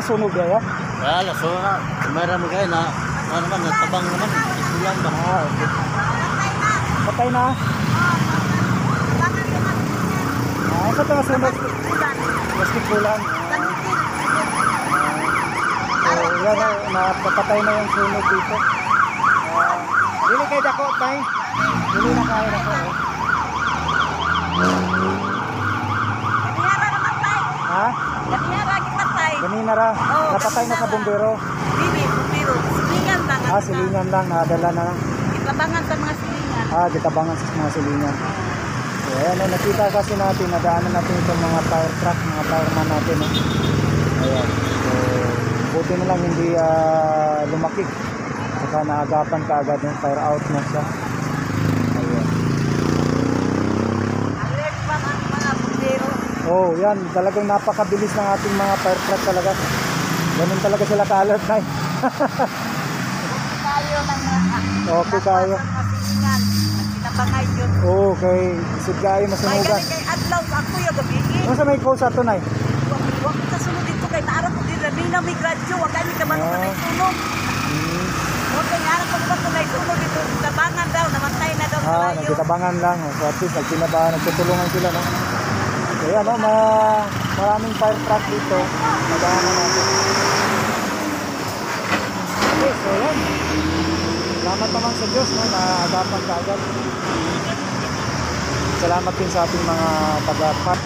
nasunog ya? Wala, so marami kayo na ano naman, natabang naman. Isulang ba? Okay. Patay na? Saan ito nasunog? Basketbulan. So, yan na, napatay na yung sunog dito. Dili kayo dako, tay? Dili na kayo dako. Ha? Ganina ra. Napatay na sa bumbero. Dili, bumbero. Silingan lang. Silingan lang. Nadala na lang. Itabangan sa mga silingan. Ditabangan sa mga silingan. So, ayan, nakita kasi natin, nadaanan natin itong mga fire truck, mga fireman natin. Ayan. So, buti na lang hindi lumaki. Saka naagapan ka agad yung fire out na siya. Ayan. Alert pa ang mga bumbero. Oh, yan. Talagang napakabilis ng ating mga fire truck talaga. Ganun talaga sila ka-alert na. Tayo ng Okay kayo. silingan. Nagsinabangay yun. Okay. Isip kayo May masunugan. galing kay Adlaw, ako yung gabi. Ano sa may call sa ito, Nay? Huwag ka sunod dito kay Taarap ko din. May na may gradyo. Huwag kami ka manong na sunog. Huwag kang harap ko ba kung may sunog dito. Tabangan daw. Namantay na daw. Nagkitabangan lang. So at least nagtutulungan sila, no? So yan, no? Maraming fire truck dito. Nadaanan natin. Okay, so yan. Salamat naman sa Diyos, no? Naagapan ka agad. Salamat din sa ating mga taga-pat.